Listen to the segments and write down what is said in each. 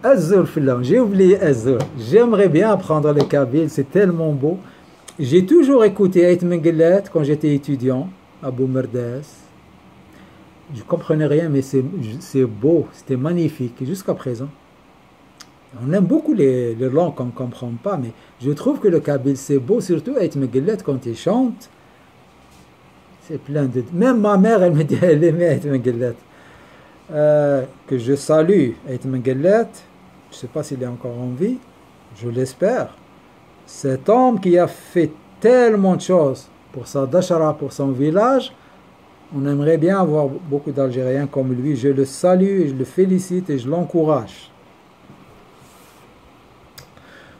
Azur Filam, j'ai oublié Azur. J'aimerais bien apprendre le kabyle, c'est tellement beau. J'ai toujours écouté Ait Mengelet quand j'étais étudiant à Boumerdès. Je comprenais rien, mais c'est beau, c'était magnifique jusqu'à présent. On aime beaucoup les langues qu'on ne comprend pas, mais je trouve que le kabyle c'est beau, surtout Ait Mengelet quand il chante. C'est plein de... Même ma mère, elle me dit elle aimait Ait Mengelet. Que je salue Ait Mengelet. Je ne sais pas s'il est encore en vie, je l'espère. Cet homme qui a fait tellement de choses pour sa dachara, pour son village, on aimerait bien avoir beaucoup d'Algériens comme lui. Je le salue, je le félicite et je l'encourage.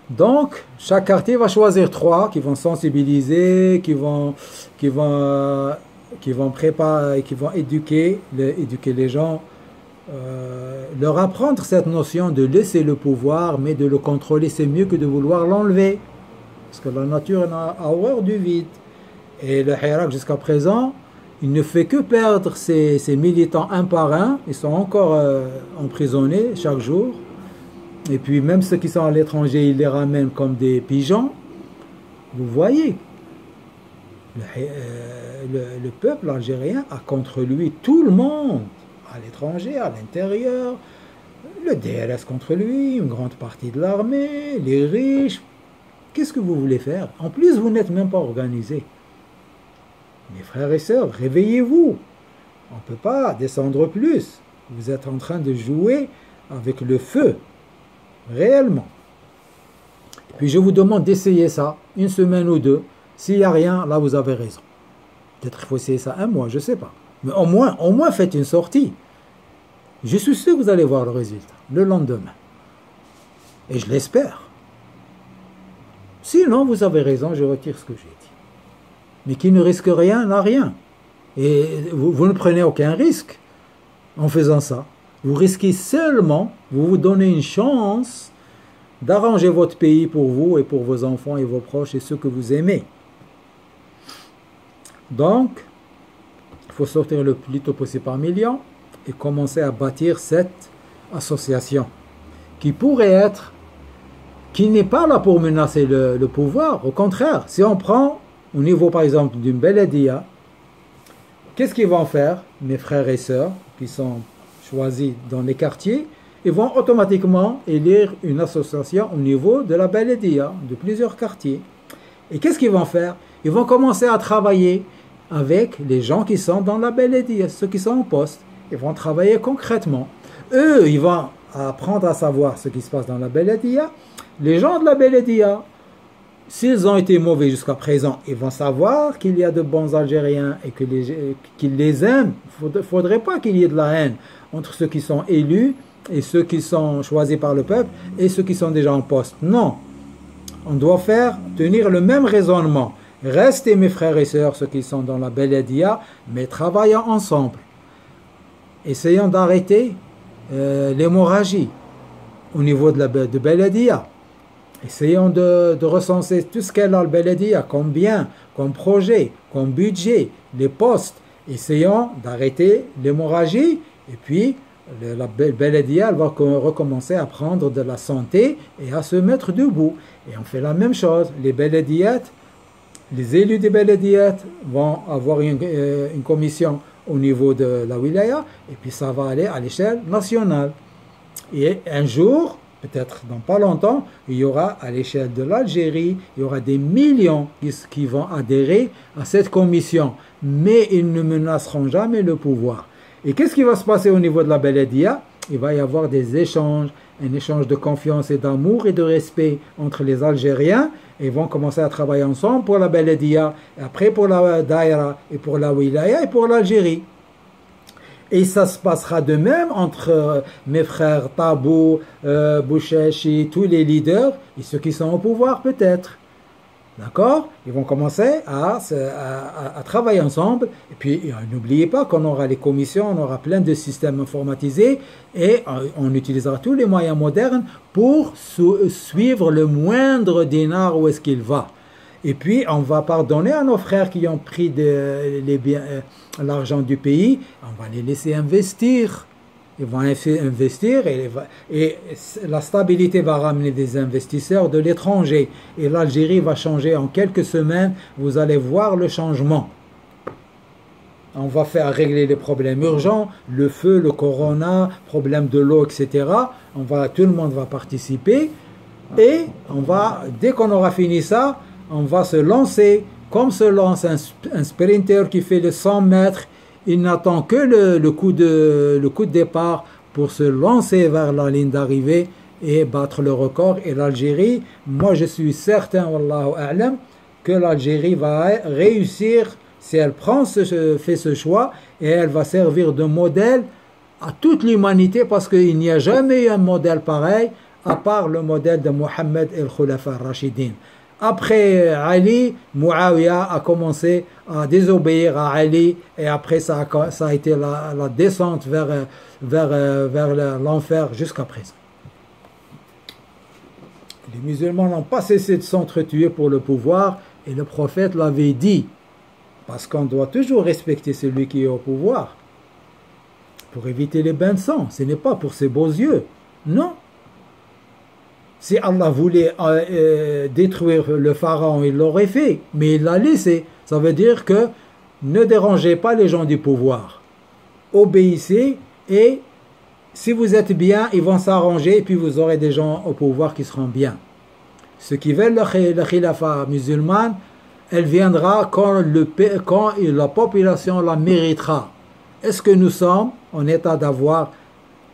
Donc, chaque quartier va choisir 3 qui vont sensibiliser, qui vont préparer, qui vont éduquer les gens, leur apprendre cette notion de laisser le pouvoir, mais de le contrôler, c'est mieux que de vouloir l'enlever. Parce que la nature a horreur du vide. Et le Hirak, jusqu'à présent, il ne fait que perdre ses militants un par un. Ils sont encore emprisonnés chaque jour. Et puis même ceux qui sont à l'étranger, il les ramène comme des pigeons. Vous voyez, le peuple algérien a contre lui tout le monde, à l'étranger, à l'intérieur. Le DRS contre lui, une grande partie de l'armée, les riches. Qu'est-ce que vous voulez faire? En plus, vous n'êtes même pas organisés. Mes frères et sœurs, réveillez-vous. On ne peut pas descendre plus. Vous êtes en train de jouer avec le feu. Réellement. Et puis je vous demande d'essayer ça, 1 semaine ou 2. S'il n'y a rien, là vous avez raison. Peut-être qu'il faut essayer ça 1 mois, je ne sais pas. Mais au moins faites une sortie. Je suis sûr que vous allez voir le résultat, le lendemain. Et je l'espère. Sinon, vous avez raison, je retire ce que j'ai dit. Mais qui ne risque rien n'a rien. Et vous ne prenez aucun risque en faisant ça. Vous risquez seulement, vous vous donnez une chance d'arranger votre pays pour vous et pour vos enfants et vos proches et ceux que vous aimez. Donc, il faut sortir le plus tôt possible par million et commencer à bâtir cette association qui pourrait être, qui n'est pas là pour menacer le pouvoir. Au contraire, si on prend au niveau par exemple d'une Beledia, qu'est-ce qu'ils vont faire, mes frères et sœurs qui sont choisis dans les quartiers, ils vont automatiquement élire une association au niveau de la Beledia, de plusieurs quartiers. Et qu'est-ce qu'ils vont faire? Ils vont commencer à travailler avec les gens qui sont dans la Beledia, ceux qui sont en poste. Ils vont travailler concrètement. Eux, ils vont apprendre à savoir ce qui se passe dans la Beledia. Les gens de la Beledia, s'ils ont été mauvais jusqu'à présent, ils vont savoir qu'il y a de bons Algériens et qu'ils les aiment. Il ne faudrait pas qu'il y ait de la haine entre ceux qui sont élus et ceux qui sont choisis par le peuple et ceux qui sont déjà en poste. Non. On doit tenir le même raisonnement. Restez mes frères et sœurs, ceux qui sont dans la Beledia, mais travaillons ensemble. Essayons d'arrêter l'hémorragie au niveau de Beledia. Essayons de recenser tout ce qu'elle a le Beledia, comme bien, comme projet, comme budget, les postes. Essayons d'arrêter l'hémorragie et puis la Beledia elle va recommencer à prendre de la santé et à se mettre debout. Et on fait la même chose. Les Belediat, les élus des Belediat vont avoir une commission au niveau de la wilaya et puis ça va aller à l'échelle nationale. Et un jour, peut-être dans pas longtemps, il y aura à l'échelle de l'Algérie, il y aura des millions qui vont adhérer à cette commission. Mais ils ne menaceront jamais le pouvoir. Et qu'est-ce qui va se passer au niveau de la Beledia? Il va y avoir des échanges, un échange de confiance et d'amour et de respect entre les Algériens. Ils vont commencer à travailler ensemble pour la Beledia, et après pour la Daïra, et pour la Wilaya, et pour l'Algérie. Et ça se passera de même entre mes frères Tabou, Bouchechi, tous les leaders, et ceux qui sont au pouvoir peut-être. D'accord? Ils vont commencer à travailler ensemble. Et puis, n'oubliez pas qu'on aura les commissions, on aura plein de systèmes informatisés et on utilisera tous les moyens modernes pour suivre le moindre dinar où est-ce qu'il va. Et puis, on va pardonner à nos frères qui ont pris l'argent du pays. On va les laisser investir. ils vont investir et la stabilité va ramener des investisseurs de l'étranger. Et l'Algérie va changer en quelques semaines. Vous allez voir le changement. On va faire régler les problèmes urgents, le feu, le corona, problème de l'eau, etc. Tout le monde va participer. Et dès qu'on aura fini ça, on va se lancer, comme se lance un sprinter qui fait les 100 mètres. Il n'attend que le coup de départ pour se lancer vers la ligne d'arrivée et battre le record. Et l'Algérie, moi je suis certain, wallahu a'lam, que l'Algérie va réussir si elle fait ce choix, et elle va servir de modèle à toute l'humanité, parce qu'il n'y a jamais eu un modèle pareil, à part le modèle de Mohammed et le Khulafa Rashidin. Après Ali, Muawiyah a commencé à désobéir à Ali, et après ça a été la descente vers l'enfer jusqu'à présent. Les musulmans n'ont pas cessé de s'entretuer pour le pouvoir, et le prophète l'avait dit, parce qu'on doit toujours respecter celui qui est au pouvoir, pour éviter les bains de sang. Ce n'est pas pour ses beaux yeux, non. Si Allah voulait détruire le pharaon, il l'aurait fait, mais il l'a laissé. Ça veut dire que ne dérangez pas les gens du pouvoir. Obéissez, et si vous êtes bien, ils vont s'arranger, et puis vous aurez des gens au pouvoir qui seront bien. Ceux qui veulent le khilafa musulman, elle viendra quand la population la méritera. Est-ce que nous sommes en état d'avoir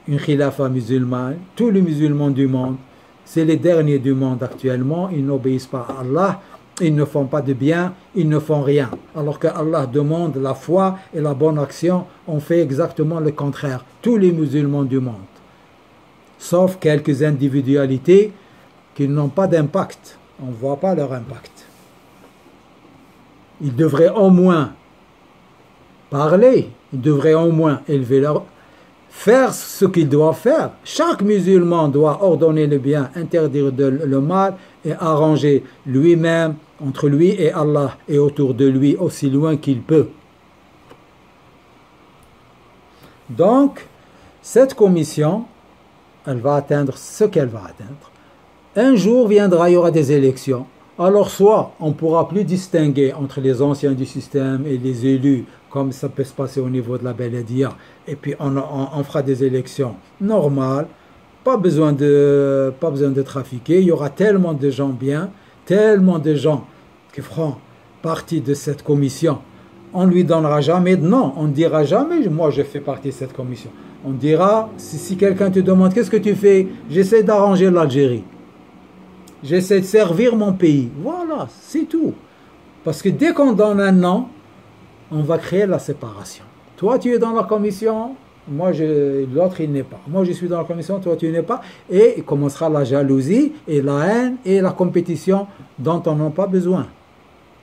une khilafa musulmane? Tous les musulmans du monde, c'est les derniers du monde actuellement, ils n'obéissent pas à Allah, ils ne font pas de bien, ils ne font rien. Alors que Allah demande la foi et la bonne action, on fait exactement le contraire. Tous les musulmans du monde. Sauf quelques individualités qui n'ont pas d'impact. On ne voit pas leur impact. Ils devraient au moins parler, ils devraient au moins faire ce qu'ils doivent faire. Chaque musulman doit ordonner le bien, interdire le mal et arranger lui-même, entre lui et Allah, et autour de lui aussi loin qu'il peut. Donc, cette commission, elle va atteindre ce qu'elle va atteindre. Un jour viendra, il y aura des élections. Alors soit on ne pourra plus distinguer entre les anciens du système et les élus, comme ça peut se passer au niveau de la Beladia, et puis on fera des élections normales, pas besoin de trafiquer, il y aura tellement de gens bien, tellement de gens qui feront partie de cette commission. On ne lui donnera jamais de nom, on ne dira jamais, moi je fais partie de cette commission. On dira, si quelqu'un te demande qu'est-ce que tu fais, j'essaie d'arranger l'Algérie. J'essaie de servir mon pays. Voilà, c'est tout. Parce que dès qu'on donne un nom, on va créer la séparation. Toi, tu es dans la commission, l'autre, il n'est pas. Moi, je suis dans la commission, toi, tu n'es pas. Et il commencera la jalousie et la haine et la compétition dont on n'a pas besoin.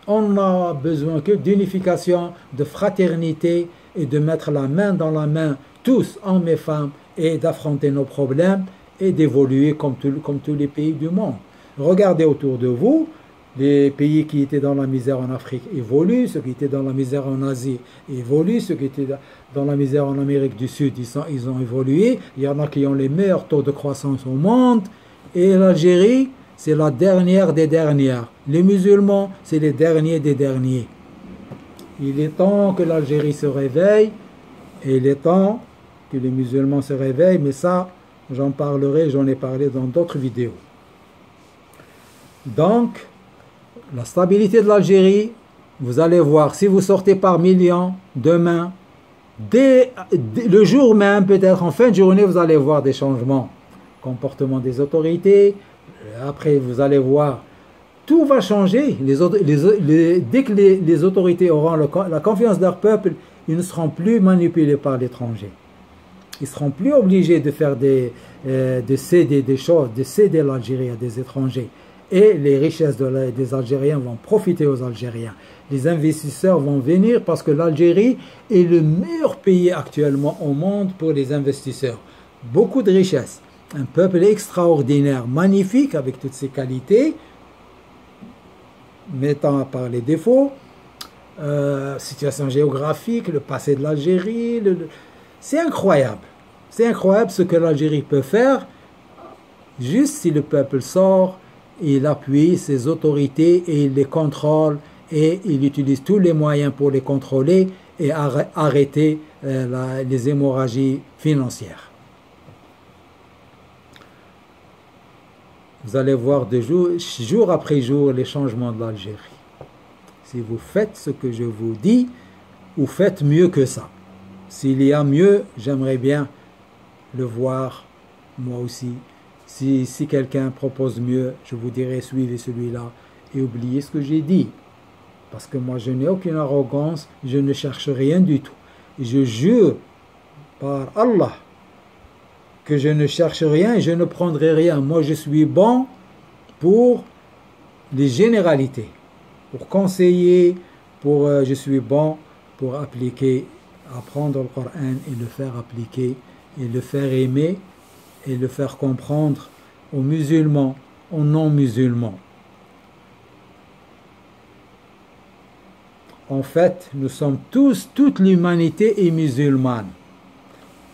On n'a besoin que d'unification, de fraternité et de mettre la main dans la main, tous, hommes et femmes, et d'affronter nos problèmes et d'évoluer comme tous les pays du monde. Regardez autour de vous, les pays qui étaient dans la misère en Afrique évoluent, ceux qui étaient dans la misère en Asie évoluent, ceux qui étaient dans la misère en Amérique du Sud, ils ont évolué. Il y en a qui ont les meilleurs taux de croissance au monde. Et l'Algérie, c'est la dernière des dernières. Les musulmans, c'est les derniers des derniers. Il est temps que l'Algérie se réveille, et il est temps que les musulmans se réveillent, mais ça, j'en ai parlé dans d'autres vidéos. Donc, la stabilité de l'Algérie, vous allez voir, si vous sortez par millions, demain, dès le jour même, peut-être en fin de journée, vous allez voir des changements. Comportement des autorités, après vous allez voir, tout va changer. Dès que les autorités auront la confiance de leur peuple, ils ne seront plus manipulés par l'étranger. Ils ne seront plus obligés de faire de céder des choses, de céder l'Algérie à des étrangers. Et les richesses des Algériens vont profiter aux Algériens. Les investisseurs vont venir parce que l'Algérie est le meilleur pays actuellement au monde pour les investisseurs. Beaucoup de richesses. Un peuple extraordinaire, magnifique, avec toutes ses qualités, mettant à part les défauts, situation géographique, le passé de l'Algérie, c'est incroyable. C'est incroyable ce que l'Algérie peut faire, juste si le peuple sort, il appuie ses autorités et il les contrôle et il utilise tous les moyens pour les contrôler et arrêter les hémorragies financières. Vous allez voir jour après jour les changements de l'Algérie. Si vous faites ce que je vous dis, vous faites mieux que ça. S'il y a mieux, j'aimerais bien le voir, moi aussi. Si quelqu'un propose mieux, je vous dirai suivez celui-là et oubliez ce que j'ai dit. Parce que moi, je n'ai aucune arrogance, je ne cherche rien du tout. Je jure par Allah que je ne cherche rien et je ne prendrai rien. Moi, je suis bon pour les généralités, pour conseiller, je suis bon pour appliquer, apprendre le Coran et le faire appliquer, et le faire aimer, et le faire comprendre aux musulmans, aux non-musulmans. En fait, nous sommes toute l'humanité est musulmane.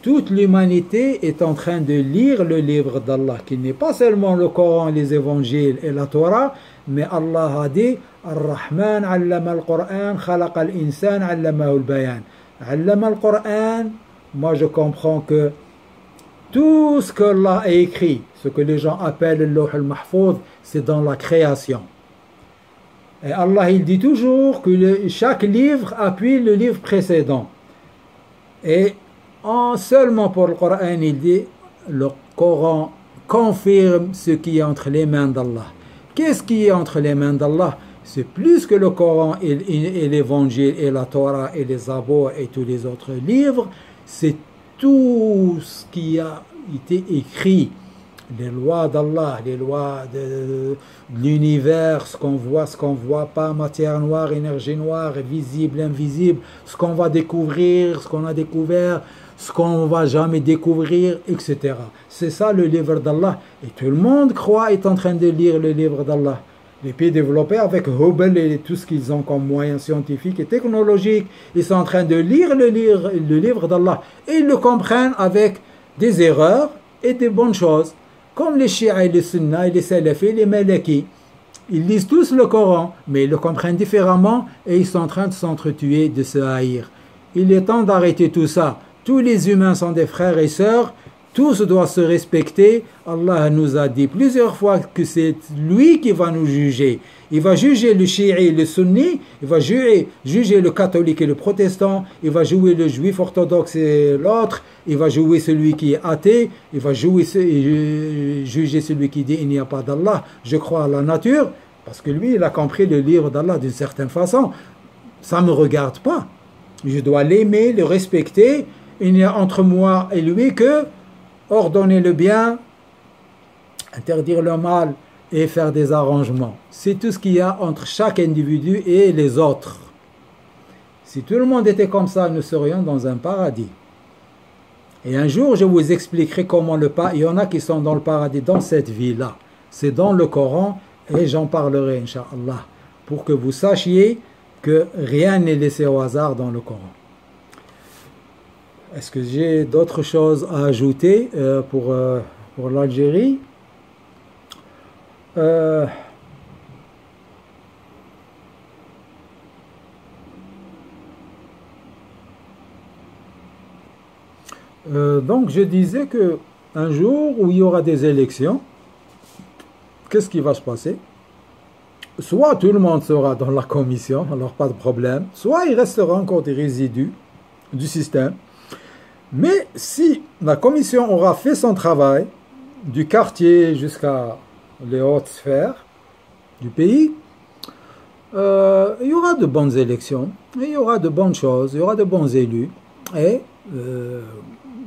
Toute l'humanité est en train de lire le livre d'Allah, qui n'est pas seulement le Coran, les évangiles et la Torah, mais Allah a dit Ar-Rahman allama al-Qur'an, khalaqa al-insan allamahu al-bayan. Allama al-Qur'an, moi je comprends que tout ce que Allah a écrit, ce que les gens appellent le Lawh al-Mahfouz, c'est dans la création. Et Allah il dit toujours que chaque livre appuie le livre précédent. Et seulement pour le Coran, il dit le Coran confirme ce qui est entre les mains d'Allah. Qu'est-ce qui est entre les mains d'Allah? C'est plus que le Coran et l'Évangile et la Torah et les Zabour et tous les autres livres. C'est tout ce qui a été écrit. Les lois d'Allah, les lois de l'univers, ce qu'on voit pas, matière noire, énergie noire, visible, invisible, ce qu'on va découvrir, ce qu'on a découvert, ce qu'on va jamais découvrir, etc. C'est ça le livre d'Allah. Et tout le monde croit est en train de lire le livre d'Allah. Les pays développés avec Hubble et tout ce qu'ils ont comme moyens scientifiques et technologiques, ils sont en train de lire le livre d'Allah. Et ils le comprennent avec des erreurs et des bonnes choses. Comme les chiites et les sunnas et les salafis et les malikis. Ils lisent tous le Coran, mais ils le comprennent différemment et ils sont en train de s'entretuer, de se haïr. Il est temps d'arrêter tout ça. Tous les humains sont des frères et sœurs, tous doivent se respecter. Allah nous a dit plusieurs fois que c'est lui qui va nous juger. Il va juger le chiite et le sunni, il va juger le catholique et le protestant, il va juger le juif orthodoxe et l'autre, il va juger celui qui est athée, il va juger celui qui dit il n'y a pas d'Allah, je crois à la nature, parce que lui il a compris le livre d'Allah d'une certaine façon. Ça ne me regarde pas. Je dois l'aimer, le respecter. Il n'y a entre moi et lui que ordonner le bien, interdire le mal et faire des arrangements. C'est tout ce qu'il y a entre chaque individu et les autres. Si tout le monde était comme ça, nous serions dans un paradis. Et un jour, je vous expliquerai comment il y en a qui sont dans le paradis, dans cette vie-là. C'est dans le Coran et j'en parlerai, Inch'Allah, pour que vous sachiez que rien n'est laissé au hasard dans le Coran. Est-ce que j'ai d'autres choses à ajouter pour l'Algérie? Donc je disais que un jour où il y aura des élections, qu'est-ce qui va se passer? Soit tout le monde sera dans la commission, alors pas de problème, soit il restera encore des résidus du système. Mais si la commission aura fait son travail, du quartier jusqu'à les hautes sphères du pays, il y aura de bonnes élections, il y aura de bonnes choses, il y aura de bons élus, et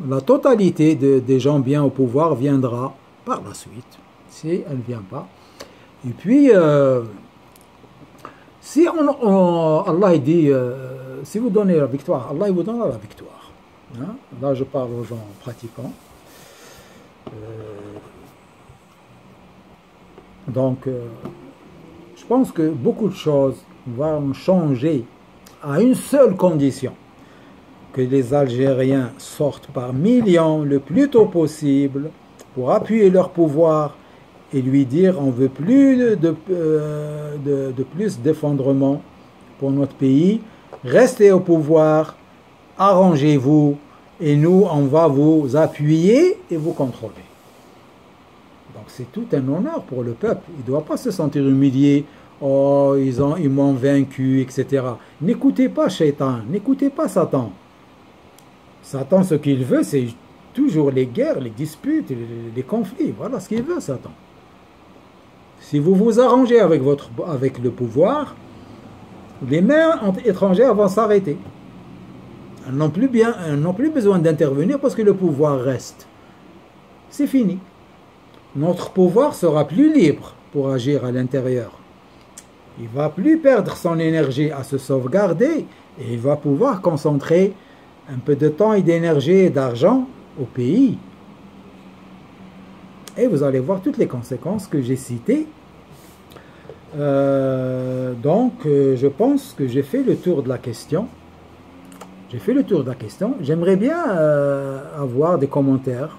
la totalité des gens bien au pouvoir viendra par la suite, si elle ne vient pas. Et puis, si Allah dit, si vous donnez la victoire, Allah vous donnera la victoire. Hein? Là, je parle aux gens pratiquants. Donc, je pense que beaucoup de choses vont changer à une seule condition. que les Algériens sortent par millions le plus tôt possible pour appuyer leur pouvoir et lui dire on veut plus de plus d'effondrement pour notre pays, restez au pouvoir, arrangez-vous et nous on va vous appuyer et vous contrôler. Donc c'est tout un honneur pour le peuple, il ne doit pas se sentir humilié, oh ils m'ont vaincu, etc. N'écoutez pas Shaitan, n'écoutez pas Satan. Satan ce qu'il veut c'est toujours les guerres, les disputes, les conflits, voilà ce qu'il veut Satan. Si vous vous arrangez avec le pouvoir, les mains étrangères vont s'arrêter. Elles n'ont plus besoin d'intervenir parce que le pouvoir reste. C'est fini. Notre pouvoir sera plus libre pour agir à l'intérieur. Il ne va plus perdre son énergie à se sauvegarder et il va pouvoir concentrer un peu de temps et d'énergie et d'argent au pays. Et vous allez voir toutes les conséquences que j'ai citées. Je pense que j'ai fait le tour de la question. J'aimerais bien avoir des commentaires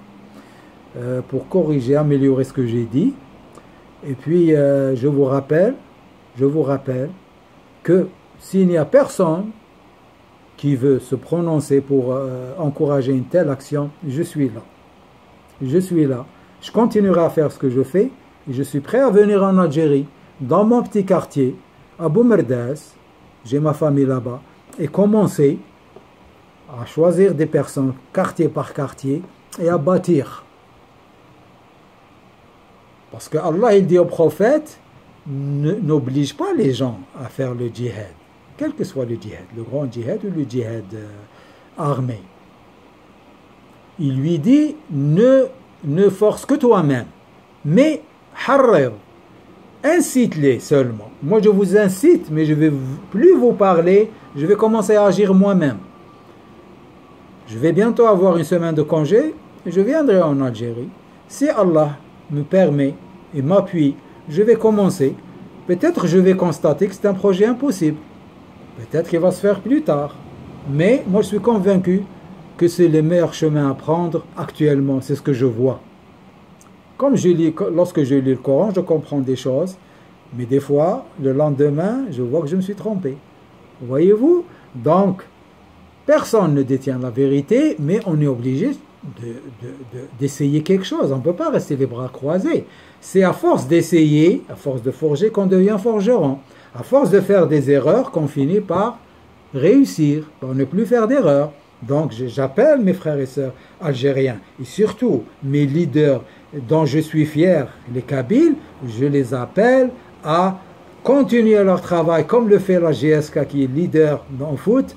pour corriger, améliorer ce que j'ai dit. Et puis, je vous rappelle que s'il n'y a personne qui veut se prononcer pour encourager une telle action, je suis là. Je continuerai à faire ce que je fais et je suis prêt à venir en Algérie, dans mon petit quartier, à Boumerdès, j'ai ma famille là-bas, et commencer à choisir des personnes, quartier par quartier, et à bâtir. Parce que Allah, il dit au prophète, n'oblige pas les gens à faire le djihad, quel que soit le djihad, le grand djihad ou le djihad armé. Il lui dit, ne force que toi-même, mais harrir, incite-les seulement. Moi je vous incite, mais je ne vais plus vous parler, je vais commencer à agir moi-même. Je vais bientôt avoir une semaine de congé, et je viendrai en Algérie. Si Allah me permet et m'appuie, je vais commencer. Peut-être je vais constater que c'est un projet impossible. Peut-être qu'il va se faire plus tard. Mais moi je suis convaincu que c'est le meilleur chemin à prendre actuellement, c'est ce que je vois. Lorsque je lis le Coran, je comprends des choses, mais des fois, le lendemain, je vois que je me suis trompé. Voyez-vous? Donc, personne ne détient la vérité, mais on est obligé d'essayer quelque chose. On ne peut pas rester les bras croisés. C'est à force d'essayer, à force de forger, qu'on devient forgeron. À force de faire des erreurs, qu'on finit par réussir, par ne plus faire d'erreurs. Donc, j'appelle mes frères et sœurs algériens, et surtout mes leaders dont je suis fier, les Kabyles, je les appelle à continuer leur travail comme le fait la GSK qui est leader dans le foot,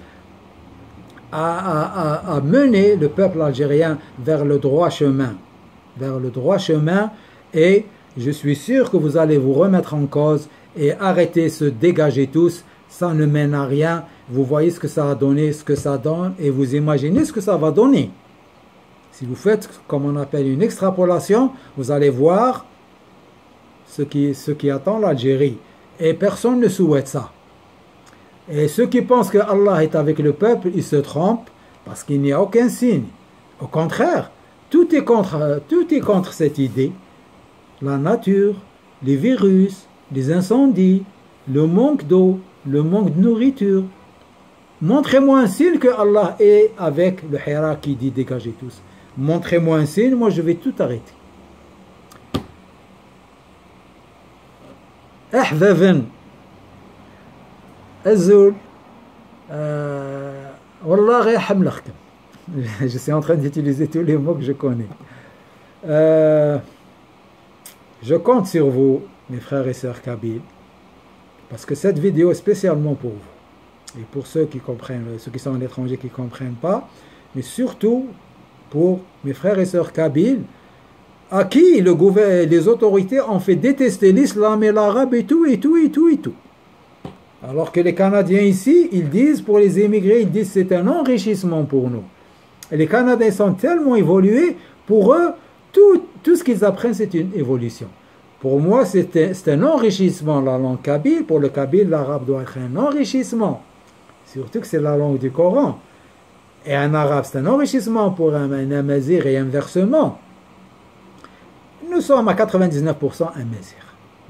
à mener le peuple algérien vers le droit chemin. Et je suis sûr que vous allez vous remettre en cause et arrêter se dégager tous, ça ne mène à rien. Vous voyez ce que ça a donné, ce que ça donne, et vous imaginez ce que ça va donner. Si vous faites, comme on appelle, une extrapolation, vous allez voir ce qui attend l'Algérie. Et personne ne souhaite ça. Et ceux qui pensent que Allah est avec le peuple, ils se trompent, parce qu'il n'y a aucun signe. Au contraire, tout est contre cette idée. La nature, les virus, les incendies, le manque d'eau, le manque de nourriture. Montrez-moi un signe que Allah est avec le Hira qui dit dégagez tous. Montrez-moi un signe, moi je vais tout arrêter. Ahvavan Azul Wallah hamlakhkum. Je suis en train d'utiliser tous les mots que je connais. Je compte sur vous, mes frères et sœurs kabyles, parce que cette vidéo est spécialement pour vous. Et pour ceux qui comprennent, ceux qui sont à l'étranger qui ne comprennent pas, mais surtout pour mes frères et sœurs kabyles, à qui les autorités ont fait détester l'islam et l'arabe et tout. Alors que les Canadiens ici, ils disent, pour les émigrés, ils disent c'est un enrichissement pour nous. Et les Canadiens sont tellement évolués, pour eux, tout ce qu'ils apprennent, c'est une évolution. Pour moi, c'est un enrichissement, la langue kabyle. Pour le kabyle, l'arabe doit être un enrichissement. Surtout que c'est la langue du Coran. Et un arabe, c'est un enrichissement pour un amazir et inversement. Nous sommes à 99% amazir,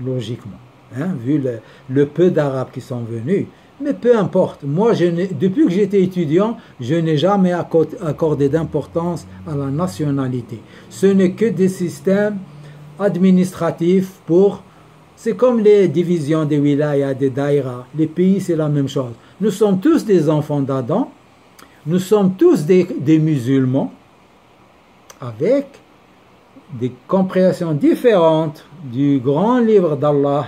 logiquement, hein, vu le peu d'arabes qui sont venus. Mais peu importe, moi, depuis que j'étais étudiant, je n'ai jamais accordé d'importance à la nationalité. Ce n'est que des systèmes administratifs pour... C'est comme les divisions des wilayas, des daïras. Les pays, c'est la même chose. Nous sommes tous des enfants d'Adam. Nous sommes tous des musulmans avec des compréhensions différentes du grand livre d'Allah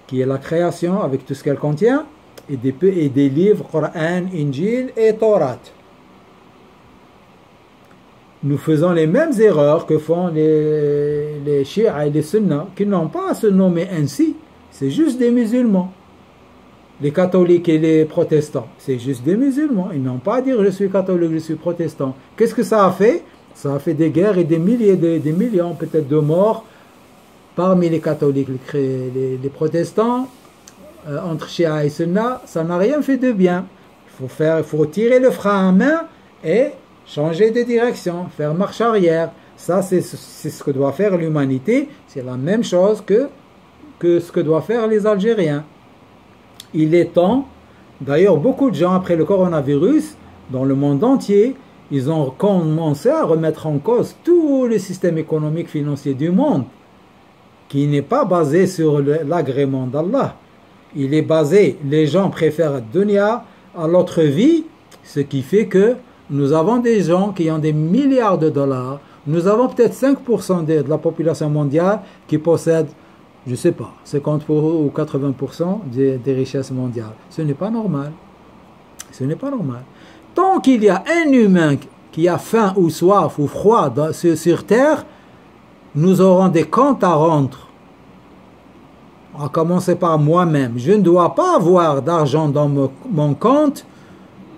qui est la création avec tout ce qu'elle contient et des livres Coran, Injil et Torah. Nous faisons les mêmes erreurs que font les chiites et les sunnas qui n'ont pas à se nommer ainsi, c'est juste des musulmans. Les catholiques et les protestants, c'est juste des musulmans. Ils n'ont pas à dire je suis catholique, je suis protestant. Qu'est-ce que ça a fait? Ça a fait des guerres et des milliers, des millions peut-être de morts parmi les catholiques, les protestants, entre Shia et Sunna. Ça n'a rien fait de bien. Il faut tirer le frein à main et changer de direction, faire marche arrière. Ça, c'est ce que doit faire l'humanité. C'est la même chose que ce que doivent faire les Algériens. Il est temps, d'ailleurs beaucoup de gens après le coronavirus, dans le monde entier, ils ont commencé à remettre en cause tout le système économique financier du monde, qui n'est pas basé sur l'agrément d'Allah. Il est basé, les gens préfèrent dunya à l'autre vie, ce qui fait que nous avons des gens qui ont des milliards de dollars, nous avons peut-être 5% de la population mondiale qui possède, je ne sais pas, 50% ou 80% des richesses mondiales. Ce n'est pas normal. Ce n'est pas normal. Tant qu'il y a un humain qui a faim ou soif ou froid sur Terre, nous aurons des comptes à rendre. À commencer par moi-même. Je ne dois pas avoir d'argent dans mon compte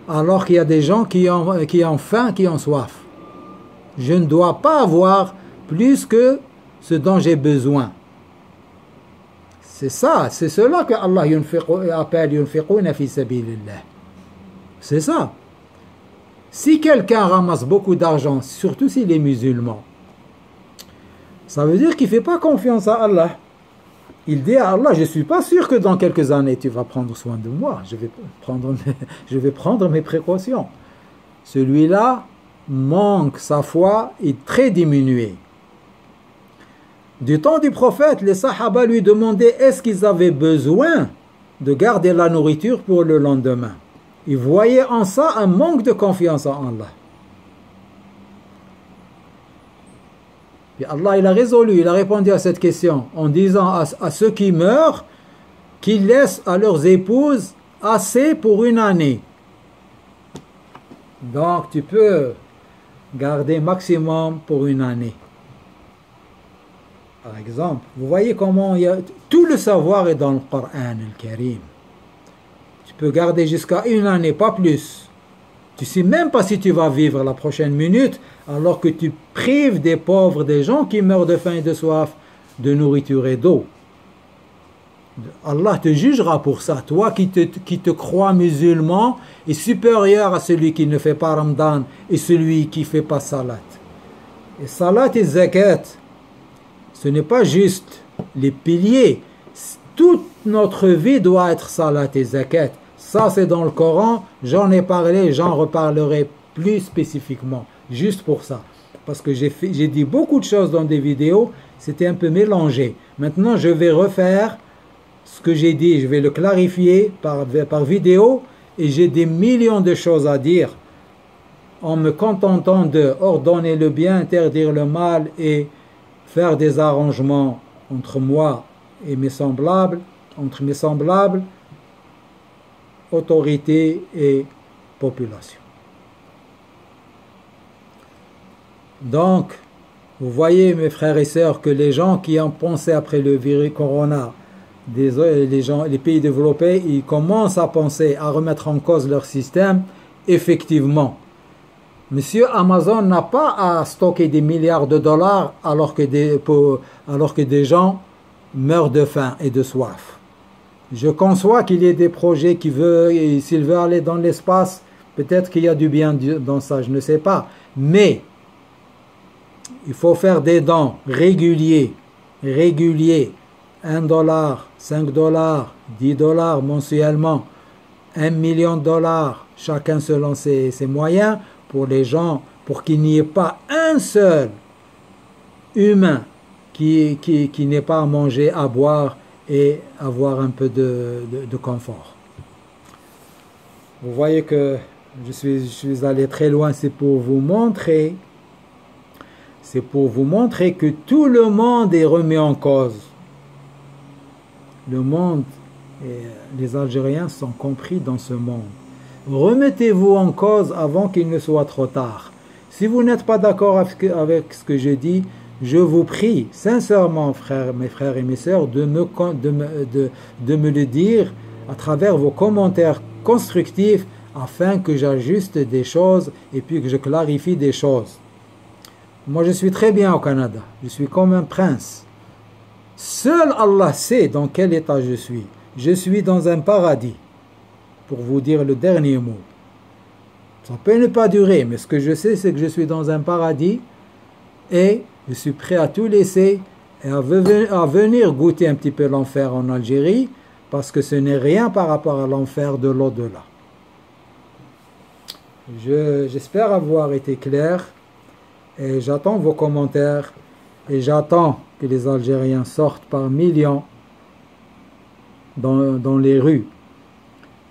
alors qu'il y a des gens qui ont faim, qui ont soif. Je ne dois pas avoir plus que ce dont j'ai besoin. C'est ça, c'est cela que Allah appelle yunfiquna fi sabilillah. C'est ça. Si quelqu'un ramasse beaucoup d'argent, surtout s'il est musulman, ça veut dire qu'il ne fait pas confiance à Allah. Il dit à Allah, je ne suis pas sûr que dans quelques années tu vas prendre soin de moi. Je vais prendre mes précautions. Celui-là manque, sa foi est très diminuée. Du temps du prophète, les Sahaba lui demandaient est-ce qu'ils avaient besoin de garder la nourriture pour le lendemain. Ils voyaient en ça un manque de confiance en Allah. Et Allah, il a résolu, il a répondu à cette question en disant à ceux qui meurent qu'ils laissent à leurs épouses assez pour une année. Donc tu peux garder maximum pour une année. Par exemple, vous voyez comment tout le savoir est dans le Coran al-Karim. Tu peux garder jusqu'à une année, pas plus. Tu ne sais même pas si tu vas vivre la prochaine minute, alors que tu prives des pauvres, des gens qui meurent de faim et de soif, de nourriture et d'eau. Allah te jugera pour ça. Toi qui te crois musulman est supérieur à celui qui ne fait pas Ramadan et celui qui ne fait pas salat. Et salat et zakat, ce n'est pas juste les piliers. Toute notre vie doit être salat et zakat. Ça, c'est dans le Coran. J'en ai parlé, j'en reparlerai plus spécifiquement. Juste pour ça. Parce que j'ai dit beaucoup de choses dans des vidéos. C'était un peu mélangé. Maintenant, je vais refaire ce que j'ai dit. Je vais le clarifier par vidéo. Et j'ai des millions de choses à dire. En me contentant de ordonner le bien, interdire le mal et faire des arrangements entre moi et mes semblables, entre mes semblables, autorité et population. Donc, vous voyez mes frères et sœurs que les gens qui ont pensé après le virus corona, les pays développés, ils commencent à penser à remettre en cause leur système. Effectivement, Monsieur Amazon n'a pas à stocker des milliards de dollars alors que des gens meurent de faim et de soif. Je conçois qu'il y ait des projets s'il veut aller dans l'espace, Peut-être qu'il y a du bien dans ça, je ne sais pas. Mais il faut faire des dons réguliers. 1 dollar, 5 dollars, 10 dollars mensuellement, 1 million de dollars, chacun selon ses moyens, pour les gens, pour qu'il n'y ait pas un seul humain qui n'ait pas à manger, à boire et avoir un peu de confort. Vous voyez que je suis allé très loin, c'est pour vous montrer que tout le monde est remis en cause. Le monde et les Algériens sont compris dans ce monde. Remettez-vous en cause avant qu'il ne soit trop tard. Si vous n'êtes pas d'accord avec ce que je dis, je vous prie sincèrement, mes frères et mes sœurs, de me le dire à travers vos commentaires constructifs afin que j'ajuste des choses et puis que je clarifie des choses. Moi, je suis très bien au Canada. Je suis comme un prince. Seul Allah sait dans quel état je suis. Je suis dans un paradis. Pour vous dire le dernier mot. Ça peut ne pas durer, mais ce que je sais, c'est que je suis dans un paradis et je suis prêt à tout laisser et à venir goûter un petit peu l'enfer en Algérie parce que ce n'est rien par rapport à l'enfer de l'au-delà. J'espère avoir été clair. Et j'attends vos commentaires et j'attends que les Algériens sortent par millions dans les rues.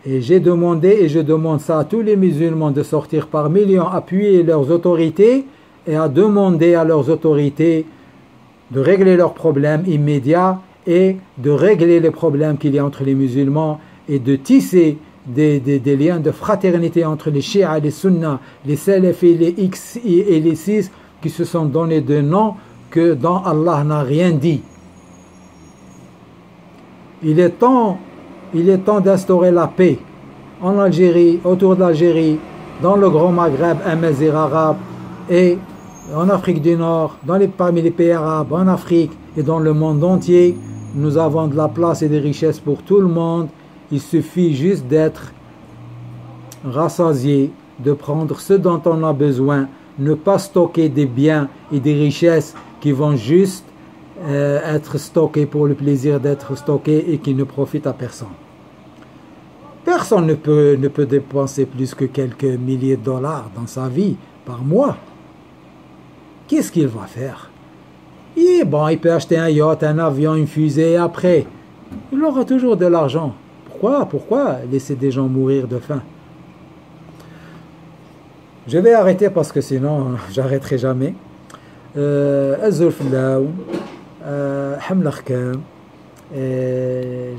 Et j'ai demandé et je demande ça à tous les musulmans de sortir par millions, appuyer leurs autorités et à demander à leurs autorités de régler leurs problèmes immédiats et de régler les problèmes qu'il y a entre les musulmans et de tisser des liens de fraternité entre les chiites et les sunnas, les salafis et les X et les 6 qui se sont donné de noms que dont Allah n'a rien dit. Il est temps d'instaurer la paix en Algérie, autour de l'Algérie, dans le Grand Maghreb, Amazigh arabe et en Afrique du Nord, parmi les pays arabes, en Afrique et dans le monde entier. Nous avons de la place et des richesses pour tout le monde. Il suffit juste d'être rassasié, de prendre ce dont on a besoin, ne pas stocker des biens et des richesses qui vont juste être stockés pour le plaisir d'être stockés et qui ne profitent à personne. Personne ne peut dépenser plus que quelques milliers de dollars dans sa vie par mois. Qu'est-ce qu'il va faire? Il peut acheter un yacht, un avion, une fusée et après, il aura toujours de l'argent. Pourquoi laisser des gens mourir de faim? Je vais arrêter parce que sinon j'arrêterai jamais.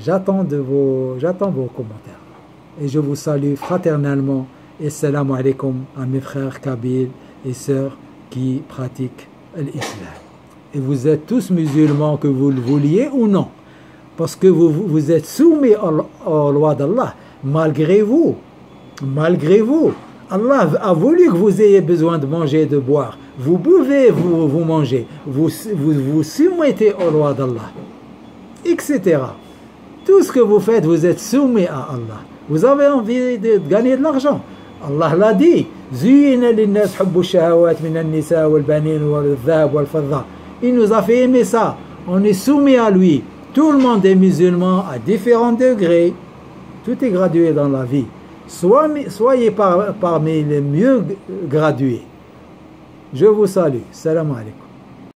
J'attends vos commentaires. Et je vous salue fraternellement. Et salam alaikum à mes frères kabyles et sœurs qui pratiquent l'islam. Et vous êtes tous musulmans, que vous le vouliez ou non. Parce que vous êtes soumis aux lois d'Allah. Malgré vous. Allah a voulu que vous ayez besoin de manger et de boire. Vous buvez, vous mangez. Vous soumettez aux lois d'Allah. Etc. Tout ce que vous faites, vous êtes soumis à Allah. Vous avez envie de gagner de l'argent. Allah l'a dit. Il nous a fait aimer ça. On est soumis à lui. Tout le monde est musulman à différents degrés. Tout est gradué dans la vie. Soyez parmi les mieux gradués. Je vous salue. Salam alaikum.